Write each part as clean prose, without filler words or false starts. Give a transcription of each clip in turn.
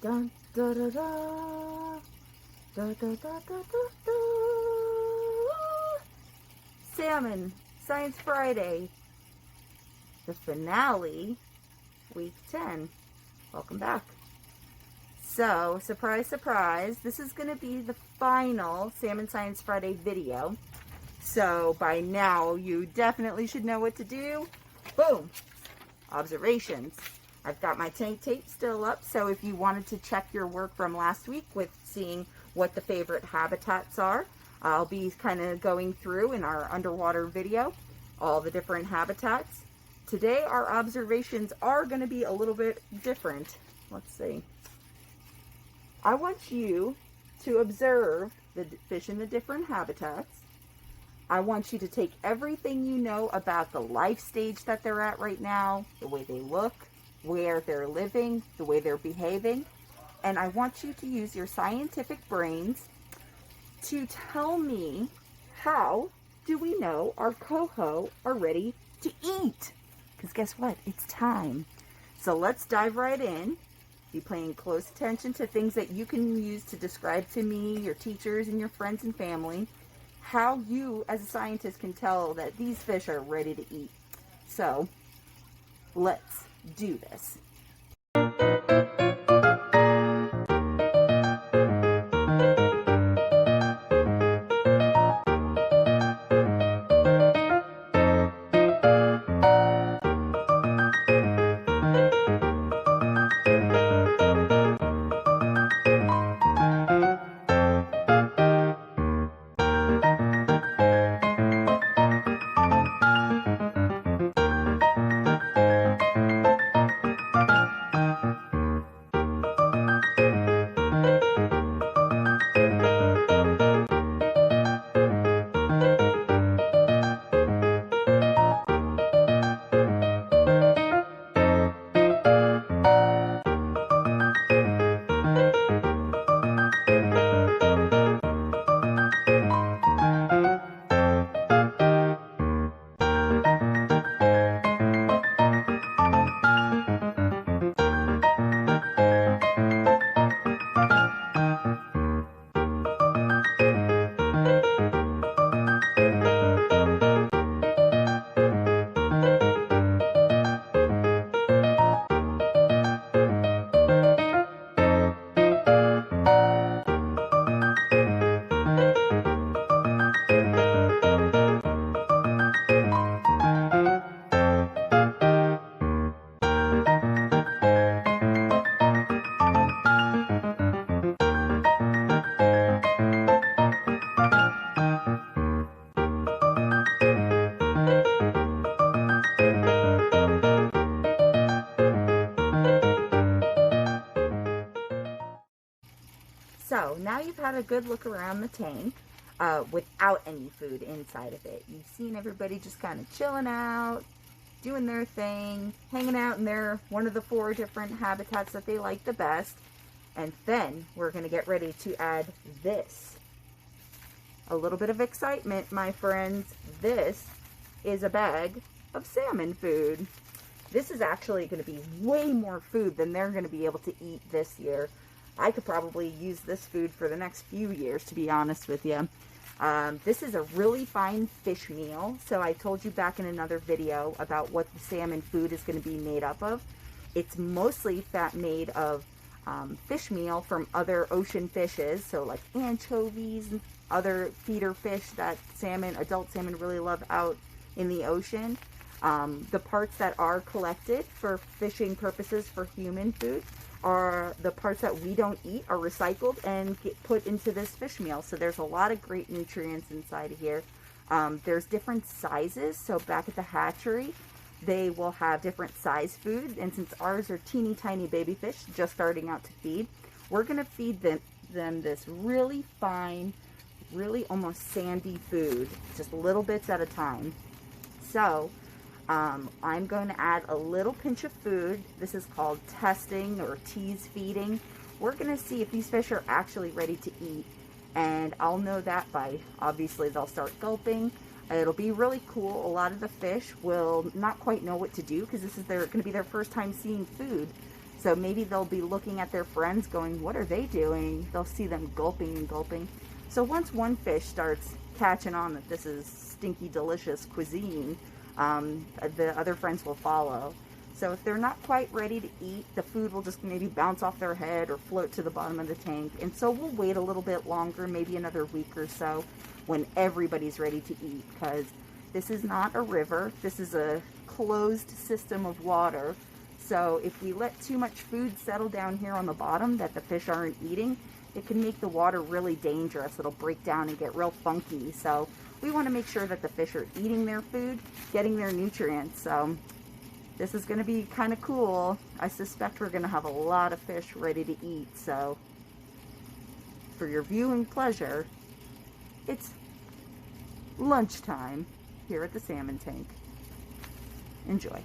Dun, da, da, da. Da, da, da, da, da, da. Salmon, Science Friday, the finale, week 10. Welcome back. So, surprise, surprise, this is going to be the final Salmon Science Friday video. So, by now, you definitely should know what to do. Boom! Observations. I've got my tank tape still up, so if you wanted to check your work from last week with seeing what the favorite habitats are, I'll be kind of going through in our underwater video all the different habitats. Today our observations are going to be a little bit different. Let's see. I want you to observe the fish in the different habitats. I want you to take everything you know about the life stage that they're at right now, the way they look, where they're living, the way they're behaving, and I want you to use your scientific brains to tell me, how do we know our coho are ready to eat? Because guess what? It's time. So let's dive right in. Be paying close attention to things that you can use to describe to me, your teachers, and your friends and family, how you as a scientist can tell that these fish are ready to eat. So let's do this. So now you've had a good look around the tank without any food inside of it. You've seen everybody just kind of chilling out, doing their thing, hanging out in their one of the 4 different habitats that they like the best. And then we're going to get ready to add this. A little bit of excitement, my friends. This is a bag of salmon food. This is actually going to be way more food than they're going to be able to eat this year. I could probably use this food for the next few years, to be honest with you. This is a really fine fish meal. So I told you back in another video about what the salmon food is going to be made up of. It's mostly made of fish meal from other ocean fishes. So like anchovies and other feeder fish that adult salmon really love out in the ocean. The parts that are collected for fishing purposes for human food are the parts that we don't eat are recycled and get put into this fish meal. So there's a lot of great nutrients inside of here. There's different sizes. So back at the hatchery, they will have different size food. And since ours are teeny tiny baby fish just starting out to feed, we're going to feed them this really fine, really almost sandy food, just little bits at a time. So I'm going to add a little pinch of food. This is called testing or tease feeding. We're going to see if these fish are actually ready to eat. And I'll know that by, obviously, they'll start gulping. It'll be really cool. A lot of the fish will not quite know what to do because this is going to be their first time seeing food. So maybe they'll be looking at their friends going, what are they doing? They'll see them gulping and gulping. So once one fish starts catching on that this is stinky, delicious cuisine, the other friends will follow. So if they're not quite ready to eat, the food will just maybe bounce off their head or float to the bottom of the tank. And so we'll wait a little bit longer, maybe another week or so, when everybody's ready to eat, because this is not a river. This is a closed system of water. So if we let too much food settle down here on the bottom that the fish aren't eating, it can make the water really dangerous. It'll break down and get real funky. So we want to make sure that the fish are eating their food, getting their nutrients. So this is going to be kind of cool. I suspect we're going to have a lot of fish ready to eat. So for your viewing pleasure, it's lunchtime here at the salmon tank. Enjoy.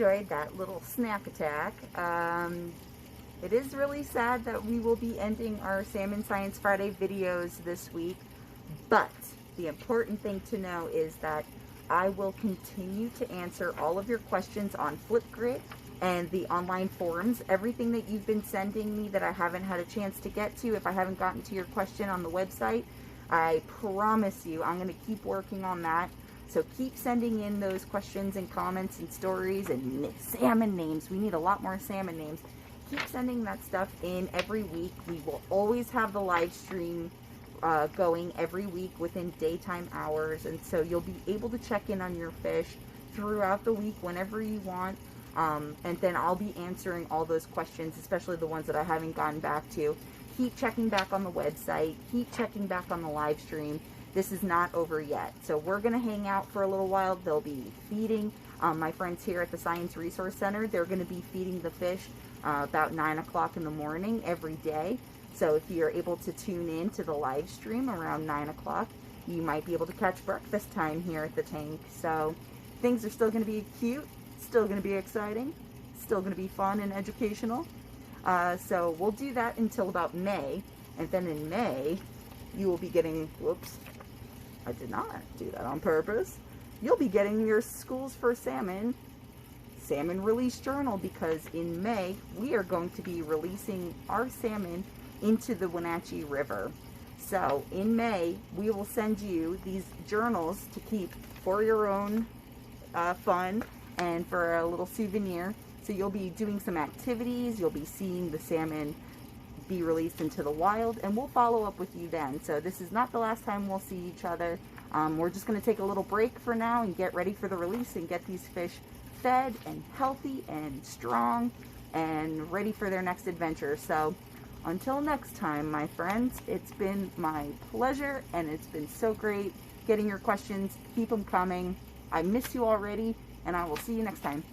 enjoyed that little snack attack. It is really sad that we will be ending our Salmon Science Friday videos this week, but the important thing to know is that I will continue to answer all of your questions on Flipgrid and the online forums. Everything that you've been sending me that I haven't had a chance to get to, if I haven't gotten to your question on the website, I promise you I'm going to keep working on that. So keep sending in those questions and comments and stories and salmon names. We need a lot more salmon names. Keep sending that stuff in every week. We will always have the live stream going every week within daytime hours, and so you'll be able to check in on your fish throughout the week whenever you want, and then I'll be answering all those questions, especially the ones that I haven't gotten back to. Keep checking back on the website, keep checking back on the live stream. This is not over yet, so we're going to hang out for a little while. They'll be feeding. My friends here at the Science Resource Center, they're going to be feeding the fish about 9 o'clock in the morning every day. So if you're able to tune in to the live stream around 9 o'clock, you might be able to catch breakfast time here at the tank. So things are still going to be cute, still going to be exciting, still going to be fun and educational. So we'll do that until about May. And then in May, you will be getting, whoops, I did not do that on purpose. You'll be getting your Schools for Salmon release journal, because in May, we are going to be releasing our salmon into the Wenatchee River. So in May, we will send you these journals to keep for your own fun and for a little souvenir. So you'll be doing some activities, you'll be seeing the salmon be released into the wild, and we'll follow up with you then. So this is not the last time we'll see each other. We're just going to take a little break for now and get ready for the release and get these fish fed and healthy and strong and ready for their next adventure. So until next time, my friends, it's been my pleasure, and it's been so great getting your questions. Keep them coming. I miss you already, and I will see you next time.